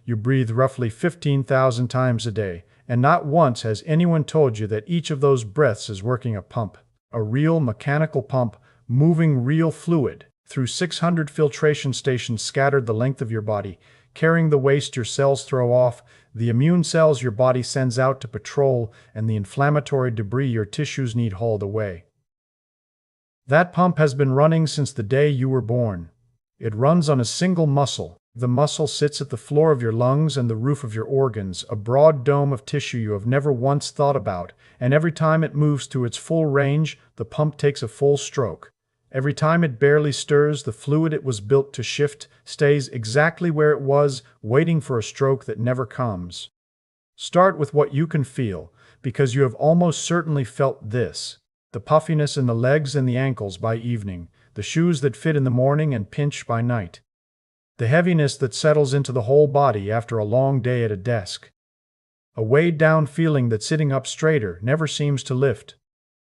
You breathe roughly 15,000 times a day, and not once has anyone told you that each of those breaths is working a pump, a real mechanical pump, moving real fluid through 600 filtration stations scattered the length of your body, carrying the waste your cells throw off, the immune cells your body sends out to patrol, and the inflammatory debris your tissues need hauled away. That pump has been running since the day you were born. It runs on a single muscle. The muscle sits at the floor of your lungs and the roof of your organs, a broad dome of tissue you have never once thought about, and every time it moves to its full range, the pump takes a full stroke. Every time it barely stirs, the fluid it was built to shift stays exactly where it was, waiting for a stroke that never comes. Start with what you can feel, because you have almost certainly felt this: the puffiness in the legs and the ankles by evening, the shoes that fit in the morning and pinch by night, the heaviness that settles into the whole body after a long day at a desk, a weighed-down feeling that sitting up straighter never seems to lift,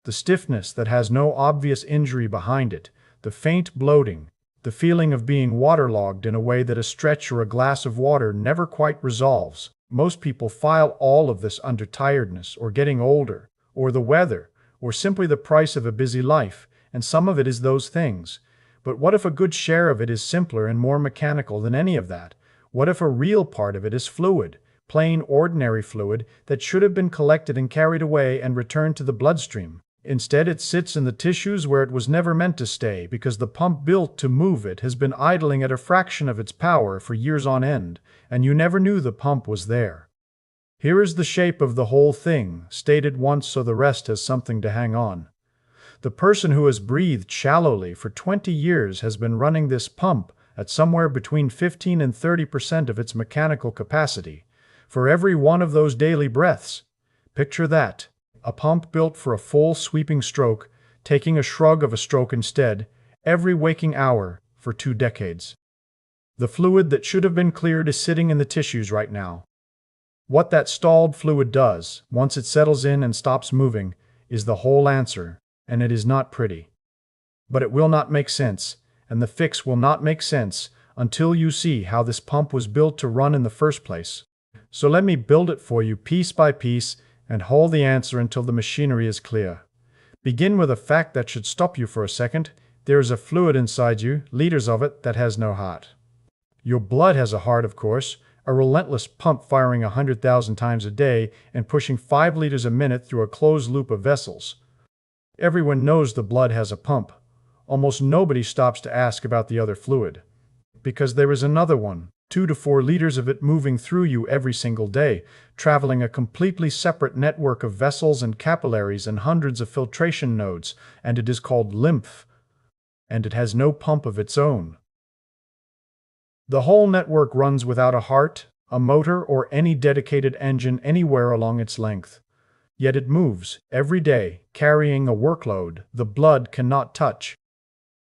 the stiffness that has no obvious injury behind it, the faint bloating, the feeling of being waterlogged in a way that a stretch or a glass of water never quite resolves. Most people file all of this under tiredness, or getting older, or the weather, or simply the price of a busy life, and some of it is those things. But what if a good share of it is simpler and more mechanical than any of that? What if a real part of it is fluid, plain ordinary fluid that should have been collected and carried away and returned to the bloodstream? Instead, it sits in the tissues where it was never meant to stay, because the pump built to move it has been idling at a fraction of its power for years on end, and you never knew the pump was there. Here is the shape of the whole thing, stated once so the rest has something to hang on. The person who has breathed shallowly for 20 years has been running this pump at somewhere between 15 and 30% of its mechanical capacity, for every one of those daily breaths. Picture that. A pump built for a full sweeping stroke, taking a shrug of a stroke instead, every waking hour for 2 decades. The fluid that should have been cleared is sitting in the tissues right now. What that stalled fluid does, once it settles in and stops moving, is the whole answer, and it is not pretty. But it will not make sense, and the fix will not make sense until you see how this pump was built to run in the first place. So let me build it for you piece by piece, and hold the answer until the machinery is clear. Begin with a fact that should stop you for a second. There is a fluid inside you, liters of it, that has no heart. Your blood has a heart, of course, a relentless pump firing 100,000 times a day and pushing 5 liters a minute through a closed loop of vessels. Everyone knows the blood has a pump. Almost nobody stops to ask about the other fluid. Because there is another one, 2 to 4 liters of it moving through you every single day, traveling a completely separate network of vessels and capillaries and hundreds of filtration nodes, and it is called lymph. And it has no pump of its own. The whole network runs without a heart, a motor, or any dedicated engine anywhere along its length. Yet it moves, every day, carrying a workload the blood cannot touch.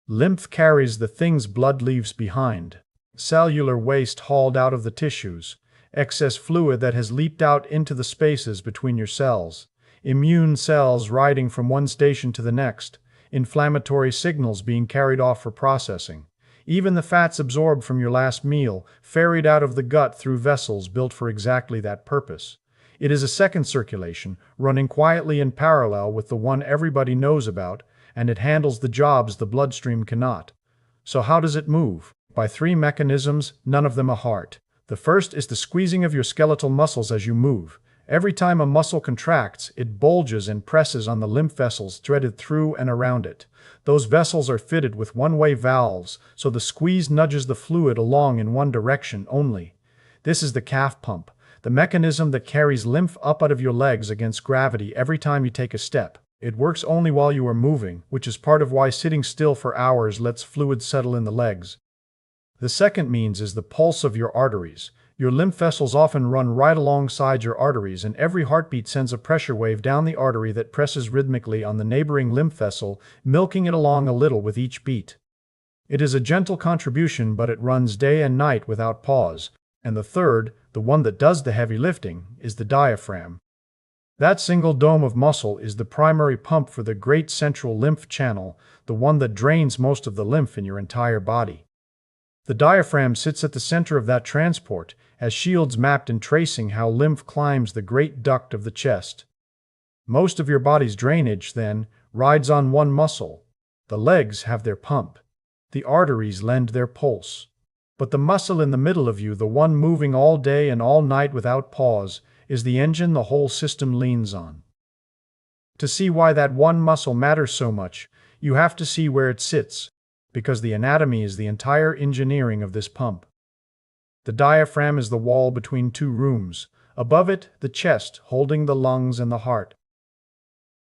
Lymph carries the things blood leaves behind. Cellular waste hauled out of the tissues, excess fluid that has leaped out into the spaces between your cells, immune cells riding from one station to the next, inflammatory signals being carried off for processing, even the fats absorbed from your last meal, ferried out of the gut through vessels built for exactly that purpose. It is a second circulation, running quietly in parallel with the one everybody knows about, and it handles the jobs the bloodstream cannot. So how does it move? By 3 mechanisms, none of them a heart. The first is the squeezing of your skeletal muscles as you move. Every time a muscle contracts, it bulges and presses on the lymph vessels threaded through and around it. Those vessels are fitted with one-way valves, so the squeeze nudges the fluid along in one direction only. This is the calf pump, the mechanism that carries lymph up out of your legs against gravity every time you take a step. It works only while you are moving, which is part of why sitting still for hours lets fluid settle in the legs. The second means is the pulse of your arteries. Your lymph vessels often run right alongside your arteries, and every heartbeat sends a pressure wave down the artery that presses rhythmically on the neighboring lymph vessel, milking it along a little with each beat. It is a gentle contribution, but it runs day and night without pause. And the third, the one that does the heavy lifting, is the diaphragm. That single dome of muscle is the primary pump for the great central lymph channel, the one that drains most of the lymph in your entire body. The diaphragm sits at the center of that transport, as shields mapped and tracing how lymph climbs the great duct of the chest. Most of your body's drainage, then, rides on one muscle. The legs have their pump. The arteries lend their pulse. But the muscle in the middle of you, the one moving all day and all night without pause, is the engine the whole system leans on. To see why that one muscle matters so much, you have to see where it sits, because the anatomy is the entire engineering of this pump. The diaphragm is the wall between two rooms. Above it, the chest, holding the lungs and the heart.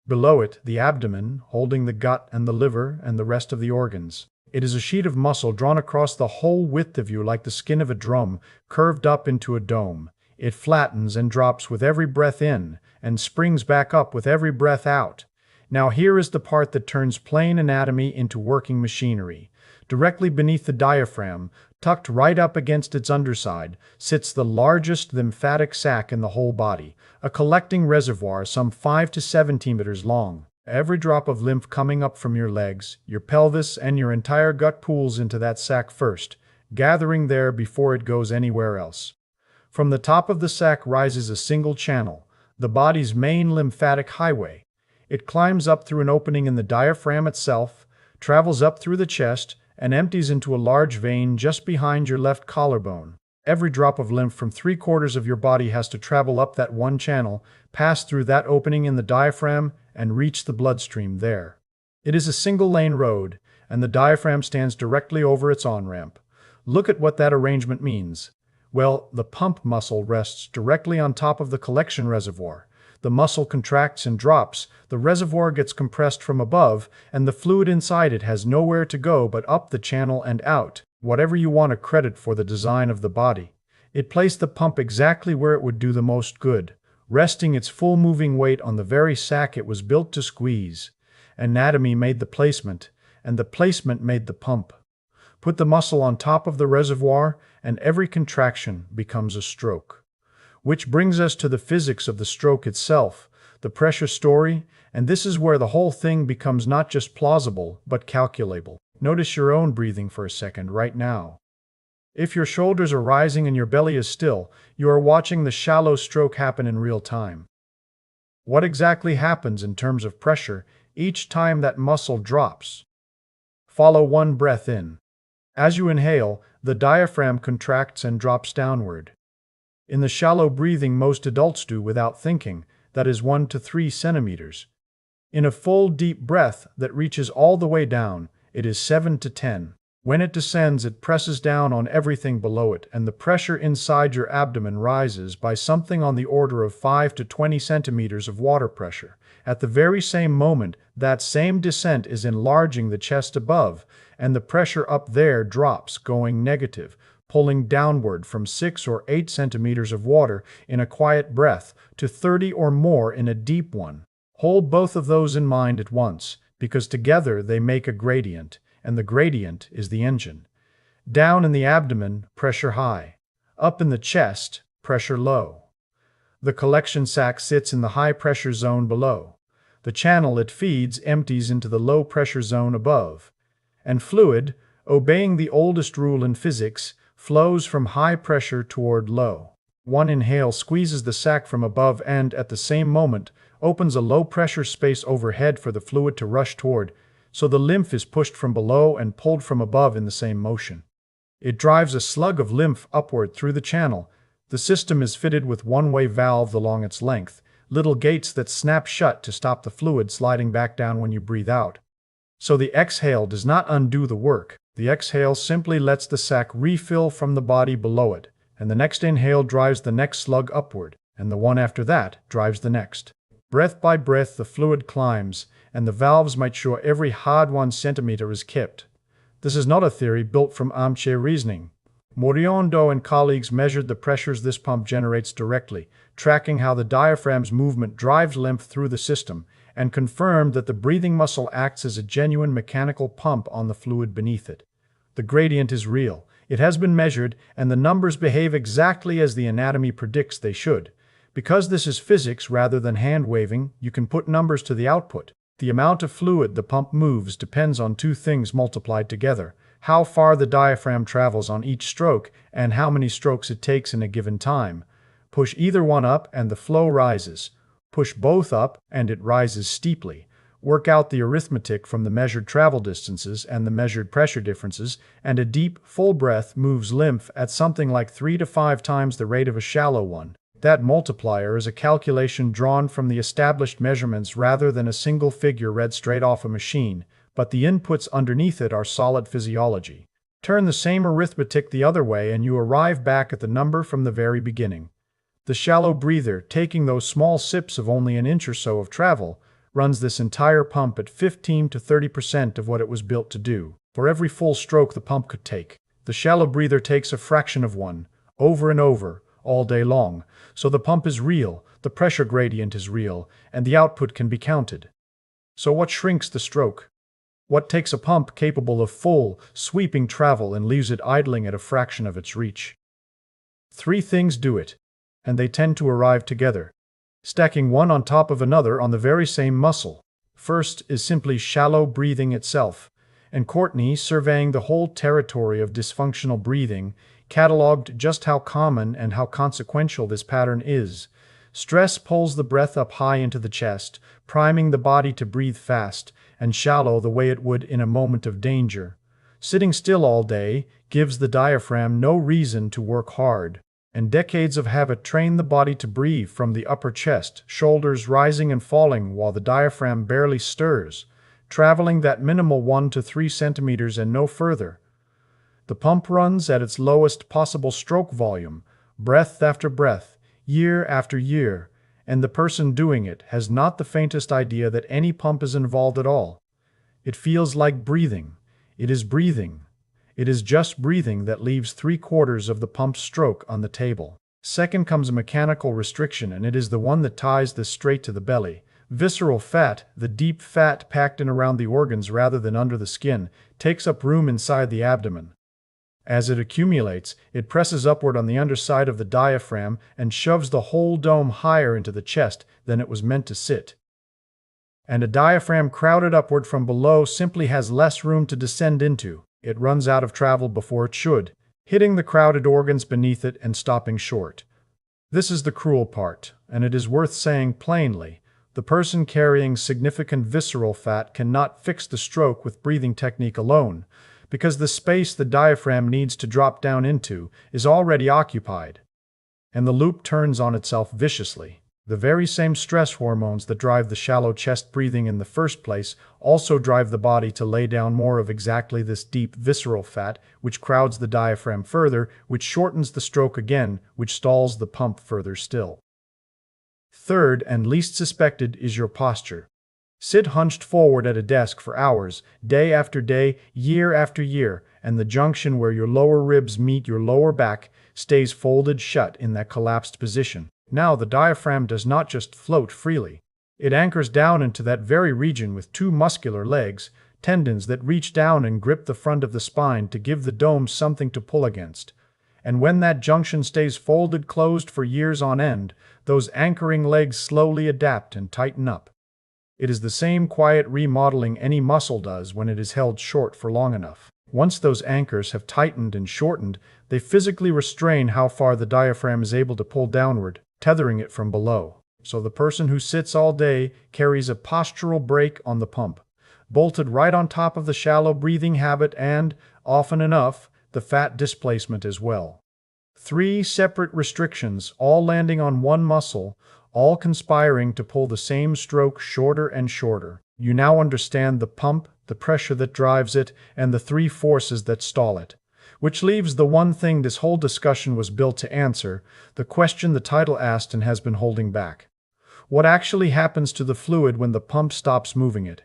Below it, the abdomen, holding the gut and the liver and the rest of the organs. It is a sheet of muscle drawn across the whole width of you like the skin of a drum, curved up into a dome. It flattens and drops with every breath in, and springs back up with every breath out. Now here is the part that turns plain anatomy into working machinery. Directly beneath the diaphragm, tucked right up against its underside, sits the largest lymphatic sac in the whole body, a collecting reservoir some 5 to 17 meters long. Every drop of lymph coming up from your legs, your pelvis, and your entire gut pools into that sac first, gathering there before it goes anywhere else. From the top of the sac rises a single channel, the body's main lymphatic highway. It climbs up through an opening in the diaphragm itself, travels up through the chest, and empties into a large vein just behind your left collarbone. Every drop of lymph from 3/4 of your body has to travel up that one channel, pass through that opening in the diaphragm, and reach the bloodstream there. It is a single-lane road, and the diaphragm stands directly over its on-ramp. Look at what that arrangement means. Well, the pump muscle rests directly on top of the collection reservoir. The muscle contracts and drops, the reservoir gets compressed from above, and the fluid inside it has nowhere to go but up the channel and out, whatever you want to credit for the design of the body. It placed the pump exactly where it would do the most good, resting its full moving weight on the very sac it was built to squeeze. Anatomy made the placement, and the placement made the pump. Put the muscle on top of the reservoir, and every contraction becomes a stroke. Which brings us to the physics of the stroke itself, the pressure story, and this is where the whole thing becomes not just plausible, but calculable. Notice your own breathing for a second right now. If your shoulders are rising and your belly is still, you are watching the shallow stroke happen in real time. What exactly happens in terms of pressure each time that muscle drops? Follow one breath in. As you inhale, the diaphragm contracts and drops downward. In the shallow breathing most adults do without thinking, that is 1 to 3 centimeters. In a full deep breath that reaches all the way down, it is 7 to 10. When it descends, it presses down on everything below it, and the pressure inside your abdomen rises by something on the order of 5 to 20 centimeters of water pressure. At the very same moment, that same descent is enlarging the chest above, and the pressure up there drops, going negative, pulling downward from 6 or 8 centimeters of water in a quiet breath to 30 or more in a deep one. Hold both of those in mind at once, because together they make a gradient, and the gradient is the engine. Down in the abdomen, pressure high. Up in the chest, pressure low. The collection sac sits in the high-pressure zone below. The channel it feeds empties into the low-pressure zone above. And fluid, obeying the oldest rule in physics, flows from high pressure toward low. One inhale squeezes the sac from above and, at the same moment, opens a low-pressure space overhead for the fluid to rush toward, so the lymph is pushed from below and pulled from above in the same motion. It drives a slug of lymph upward through the channel. The system is fitted with one-way valves along its length, little gates that snap shut to stop the fluid sliding back down when you breathe out. So the exhale does not undo the work. The exhale simply lets the sac refill from the body below it, and the next inhale drives the next slug upward, and the one after that drives the next. Breath by breath the fluid climbs, and the valves make sure every hard 1 centimeter is kept. This is not a theory built from armchair reasoning. Motivational and colleagues measured the pressures this pump generates directly, tracking how the diaphragm's movement drives lymph through the system, and confirmed that the breathing muscle acts as a genuine mechanical pump on the fluid beneath it. The gradient is real. It has been measured, and the numbers behave exactly as the anatomy predicts they should. Because this is physics rather than hand-waving, you can put numbers to the output. The amount of fluid the pump moves depends on 2 things multiplied together: how far the diaphragm travels on each stroke and how many strokes it takes in a given time. Push either one up and the flow rises. Push both up and it rises steeply. Work out the arithmetic from the measured travel distances and the measured pressure differences, and a deep, full breath moves lymph at something like 3 to 5 times the rate of a shallow one. That multiplier is a calculation drawn from the established measurements rather than a single figure read straight off a machine, but the inputs underneath it are solid physiology. Turn the same arithmetic the other way and you arrive back at the number from the very beginning. The shallow breather, taking those small sips of only an inch or so of travel, runs this entire pump at 15 to 30% of what it was built to do. For every full stroke the pump could take, the shallow breather takes a fraction of one, over and over, all day long. So the pump is real, the pressure gradient is real, and the output can be counted. So what shrinks the stroke? What takes a pump capable of full, sweeping travel and leaves it idling at a fraction of its reach? 3 things do it, and they tend to arrive together, stacking one on top of another on the very same muscle. First is simply shallow breathing itself, and Courtney, surveying the whole territory of dysfunctional breathing, cataloged just how common and how consequential this pattern is. Stress pulls the breath up high into the chest, priming the body to breathe fast and shallow the way it would in a moment of danger. Sitting still all day gives the diaphragm no reason to work hard, and decades of habit train the body to breathe from the upper chest, shoulders rising and falling while the diaphragm barely stirs, traveling that minimal 1 to 3 centimeters and no further. The pump runs at its lowest possible stroke volume, breath after breath, year after year, and the person doing it has not the faintest idea that any pump is involved at all. It feels like breathing. It is breathing. It is just breathing that leaves 3/4 of the pump's stroke on the table. Second comes a mechanical restriction, and it is the one that ties this straight to the belly. Visceral fat, the deep fat packed in around the organs rather than under the skin, takes up room inside the abdomen. As it accumulates, it presses upward on the underside of the diaphragm and shoves the whole dome higher into the chest than it was meant to sit. And a diaphragm crowded upward from below simply has less room to descend into. It runs out of travel before it should, hitting the crowded organs beneath it and stopping short. This is the cruel part, and it is worth saying plainly. The person carrying significant visceral fat cannot fix the stroke with breathing technique alone, because the space the diaphragm needs to drop down into is already occupied. And the loop turns on itself viciously. The very same stress hormones that drive the shallow chest breathing in the first place also drive the body to lay down more of exactly this deep visceral fat, which crowds the diaphragm further, which shortens the stroke again, which stalls the pump further still. Third, and least suspected, is your posture. Sit hunched forward at a desk for hours, day after day, year after year, and the junction where your lower ribs meet your lower back stays folded shut in that collapsed position. Now the diaphragm does not just float freely. It anchors down into that very region with 2 muscular legs, tendons that reach down and grip the front of the spine to give the dome something to pull against. And when that junction stays folded closed for years on end, those anchoring legs slowly adapt and tighten up. It is the same quiet remodeling any muscle does when it is held short for long enough. Once those anchors have tightened and shortened, they physically restrain how far the diaphragm is able to pull downward, tethering it from below. So the person who sits all day carries a postural brake on the pump, bolted right on top of the shallow breathing habit and, often enough, the fat displacement as well. 3 separate restrictions, all landing on one muscle, all conspiring to pull the same stroke shorter and shorter. You now understand the pump, the pressure that drives it, and the 3 forces that stall it. Which leaves the one thing this whole discussion was built to answer, the question the title asked and has been holding back. What actually happens to the fluid when the pump stops moving it?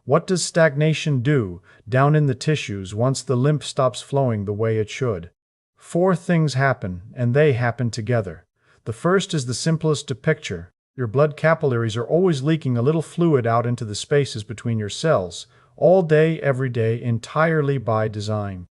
What does stagnation do down in the tissues once the lymph stops flowing the way it should? 4 things happen, and they happen together. The first is the simplest to picture. Your blood capillaries are always leaking a little fluid out into the spaces between your cells, all day, every day, entirely by design.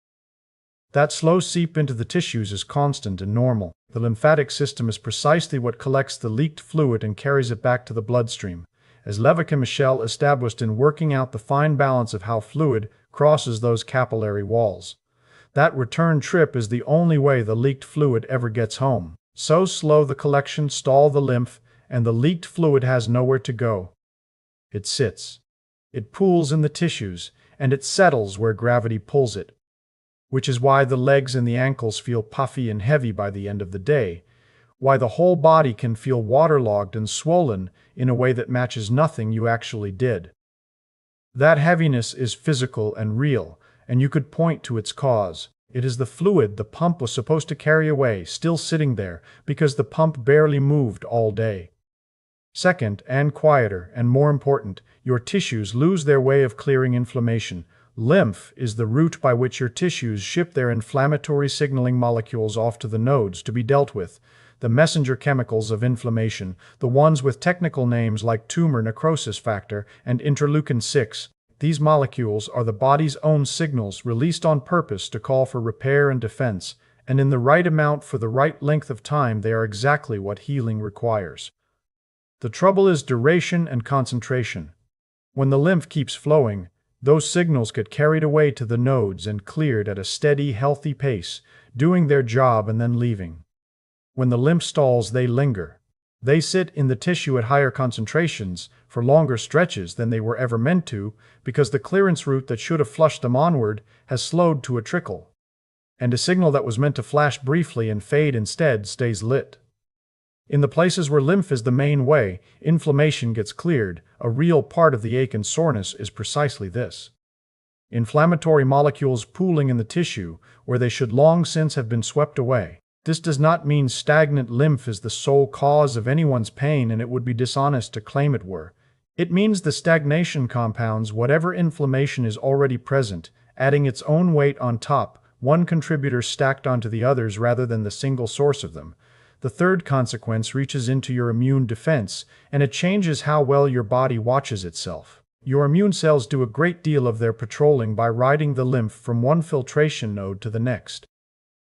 That slow seep into the tissues is constant and normal. The lymphatic system is precisely what collects the leaked fluid and carries it back to the bloodstream, as Levick and Michel established in working out the fine balance of how fluid, crosses those capillary walls. That return trip is the only way the leaked fluid ever gets home. So slow the collection, stall the lymph, and the leaked fluid has nowhere to go. It sits. It pools in the tissues, and it settles where gravity pulls it. Which is why the legs and the ankles feel puffy and heavy by the end of the day. Why the whole body can feel waterlogged and swollen in a way that matches nothing you actually did. That heaviness is physical and real, and you could point to its cause. It is the fluid the pump was supposed to carry away, still sitting there, because the pump barely moved all day. Second, and quieter, and more important, your tissues lose their way of clearing inflammation. Lymph is the route by which your tissues ship their inflammatory signaling molecules off to the nodes to be dealt with, the messenger chemicals of inflammation, the ones with technical names like tumor necrosis factor and interleukin-6. These molecules are the body's own signals released on purpose to call for repair and defense, and in the right amount for the right length of time they are exactly what healing requires. The trouble is duration and concentration. When the lymph keeps flowing, those signals get carried away to the nodes and cleared at a steady, healthy pace, doing their job and then leaving. When the lymph stalls, they linger. They sit in the tissue at higher concentrations for longer stretches than they were ever meant to, because the clearance route that should have flushed them onward has slowed to a trickle. And a signal that was meant to flash briefly and fade instead stays lit. In the places where lymph is the main way, inflammation gets cleared. A real part of the ache and soreness is precisely this. Inflammatory molecules pooling in the tissue where they should long since have been swept away. This does not mean stagnant lymph is the sole cause of anyone's pain, and it would be dishonest to claim it were. It means the stagnation compounds whatever inflammation is already present, adding its own weight on top, one contributor stacked onto the others rather than the single source of them. The third consequence reaches into your immune defense, and it changes how well your body watches itself. Your immune cells do a great deal of their patrolling by riding the lymph from one filtration node to the next.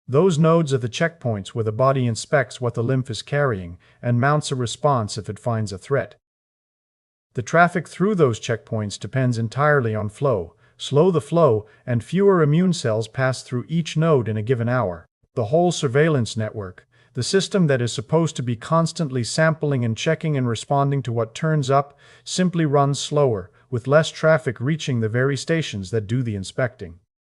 Those nodes are the checkpoints where the body inspects what the lymph is carrying and mounts a response if it finds a threat. The traffic through those checkpoints depends entirely on flow. Slow the flow, and fewer immune cells pass through each node in a given hour. The whole surveillance network, the system that is supposed to be constantly sampling and checking and responding to what turns up, simply runs slower, with less traffic reaching the very stations that do the inspecting.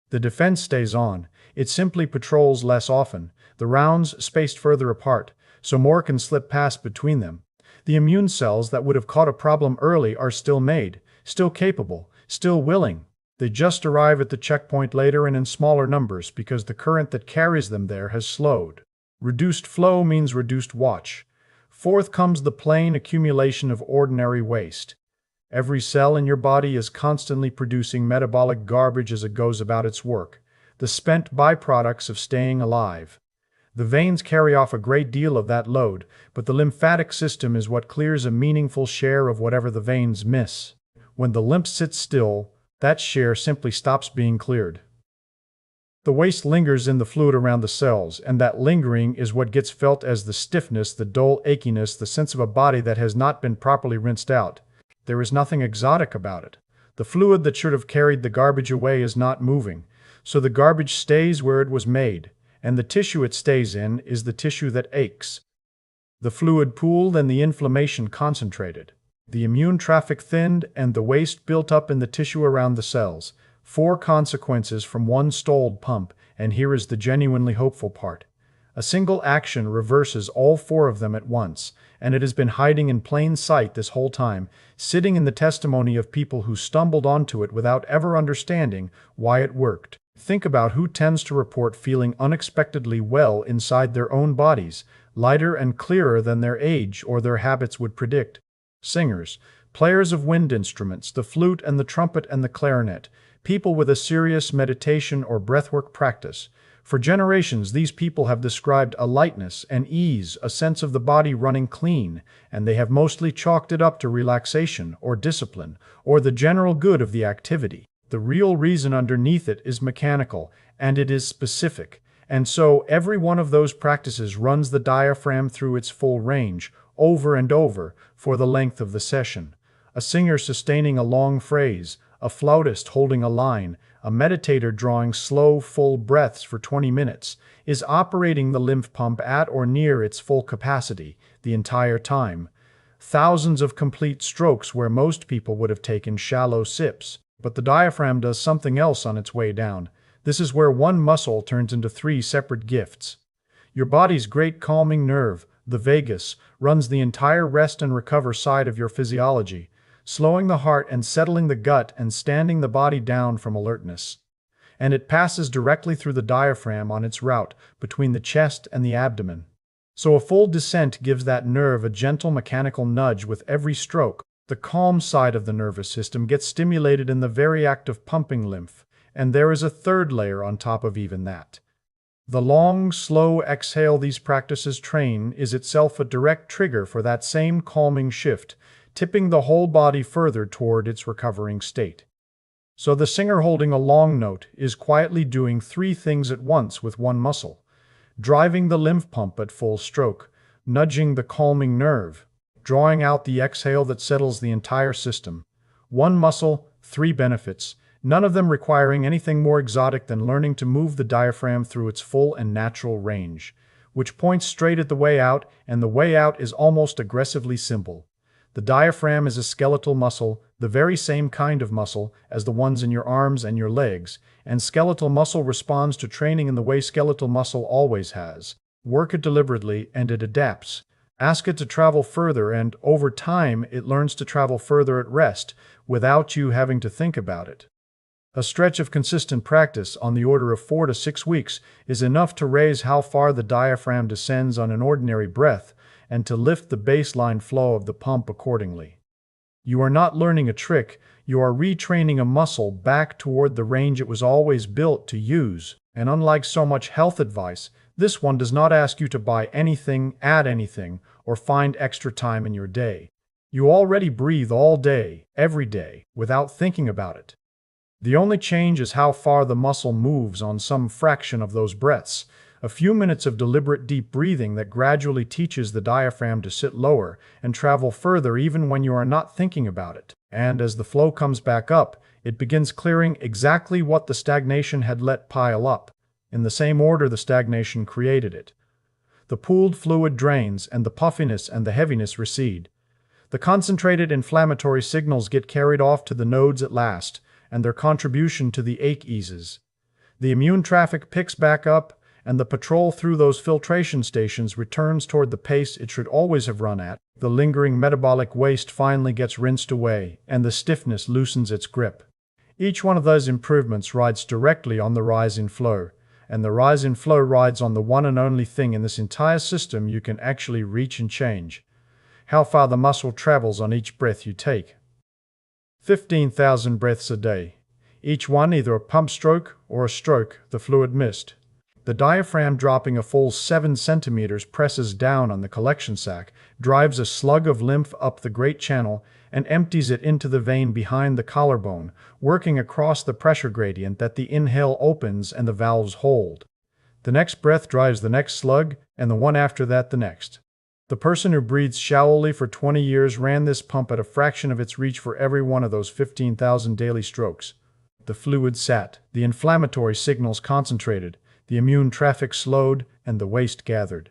The defense stays on. It simply patrols less often, the rounds spaced further apart, so more can slip past between them. The immune cells that would have caught a problem early are still made, still capable, still willing. They just arrive at the checkpoint later and in smaller numbers because the current that carries them there has slowed. Reduced flow means reduced watch. Forth comes the plain accumulation of ordinary waste. Every cell in your body is constantly producing metabolic garbage as it goes about its work, the spent byproducts of staying alive. The veins carry off a great deal of that load, but the lymphatic system is what clears a meaningful share of whatever the veins miss. When the lymph sits still, that share simply stops being cleared. The waste lingers in the fluid around the cells, and that lingering is what gets felt as the stiffness, the dull achiness, the sense of a body that has not been properly rinsed out. There is nothing exotic about it. The fluid that should have carried the garbage away is not moving, so the garbage stays where it was made, and the tissue it stays in is the tissue that aches. The fluid pooled and the inflammation concentrated. The immune traffic thinned and the waste built up in the tissue around the cells. 4 consequences from one stalled pump, and here is the genuinely hopeful part. A single action reverses all 4 of them at once, and it has been hiding in plain sight this whole time, sitting in the testimony of people who stumbled onto it without ever understanding why it worked. Think about who tends to report feeling unexpectedly well inside their own bodies, lighter and clearer than their age or their habits would predict. Singers, players of wind instruments, the flute and the trumpet and the clarinet, people with a serious meditation or breathwork practice. For generations, these people have described a lightness and ease, a sense of the body running clean, and they have mostly chalked it up to relaxation or discipline or the general good of the activity. The real reason underneath it is mechanical, and it is specific, and so every one of those practices runs the diaphragm through its full range, over and over, for the length of the session. A singer sustaining a long phrase, a flautist holding a line, a meditator drawing slow, full breaths for 20 minutes, is operating the lymph pump at or near its full capacity the entire time. Thousands of complete strokes where most people would have taken shallow sips. But the diaphragm does something else on its way down. This is where one muscle turns into three separate gifts. Your body's great calming nerve, the vagus, runs the entire rest and recover side of your physiology, slowing the heart and settling the gut and standing the body down from alertness. And it passes directly through the diaphragm on its route between the chest and the abdomen. So a full descent gives that nerve a gentle mechanical nudge with every stroke. The calm side of the nervous system gets stimulated in the very act of pumping lymph, and there is a third layer on top of even that. The long, slow exhale these practices train is itself a direct trigger for that same calming shift, tipping the whole body further toward its recovering state. So the singer holding a long note is quietly doing three things at once with one muscle: driving the lymph pump at full stroke, nudging the calming nerve, drawing out the exhale that settles the entire system. One muscle, three benefits, none of them requiring anything more exotic than learning to move the diaphragm through its full and natural range, which points straight at the way out, and the way out is almost aggressively simple. The diaphragm is a skeletal muscle, the very same kind of muscle as the ones in your arms and your legs, and skeletal muscle responds to training in the way skeletal muscle always has. Work it deliberately and it adapts. Ask it to travel further and, over time, it learns to travel further at rest, without you having to think about it. A stretch of consistent practice on the order of 4 to 6 weeks is enough to raise how far the diaphragm descends on an ordinary breath and to lift the baseline flow of the pump accordingly. You are not learning a trick, you are retraining a muscle back toward the range it was always built to use, and unlike so much health advice, this one does not ask you to buy anything, add anything, or find extra time in your day. You already breathe all day, every day, without thinking about it. The only change is how far the muscle moves on some fraction of those breaths. A few minutes of deliberate deep breathing that gradually teaches the diaphragm to sit lower and travel further even when you are not thinking about it. And as the flow comes back up, it begins clearing exactly what the stagnation had let pile up, in the same order the stagnation created it. The pooled fluid drains and the puffiness and the heaviness recede. The concentrated inflammatory signals get carried off to the nodes at last, and their contribution to the ache eases. The immune traffic picks back up, and the patrol through those filtration stations returns toward the pace it should always have run at. The lingering metabolic waste finally gets rinsed away, and the stiffness loosens its grip. Each one of those improvements rides directly on the rise in flow, and the rise in flow rides on the one and only thing in this entire system you can actually reach and change: how far the muscle travels on each breath you take. 15,000 breaths a day, each one either a pump stroke or a stroke, the fluid mist. The diaphragm, dropping a full 7 centimeters, presses down on the collection sac, drives a slug of lymph up the great channel, and empties it into the vein behind the collarbone, working across the pressure gradient that the inhale opens and the valves hold. The next breath drives the next slug, and the one after that the next. The person who breathes shallowly for 20 years ran this pump at a fraction of its reach for every one of those 15,000 daily strokes. The fluid sat, the inflammatory signals concentrated, the immune traffic slowed, and the waste gathered.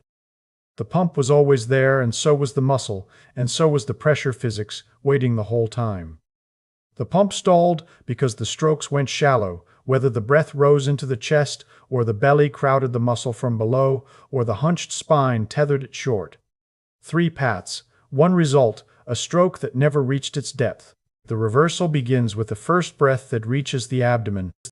The pump was always there, and so was the muscle, and so was the pressure physics, waiting the whole time. The pump stalled because the strokes went shallow, whether the breath rose into the chest, or the belly crowded the muscle from below, or the hunched spine tethered it short. 3 pats, one result, a stroke that never reached its depth. The reversal begins with the first breath that reaches the abdomen.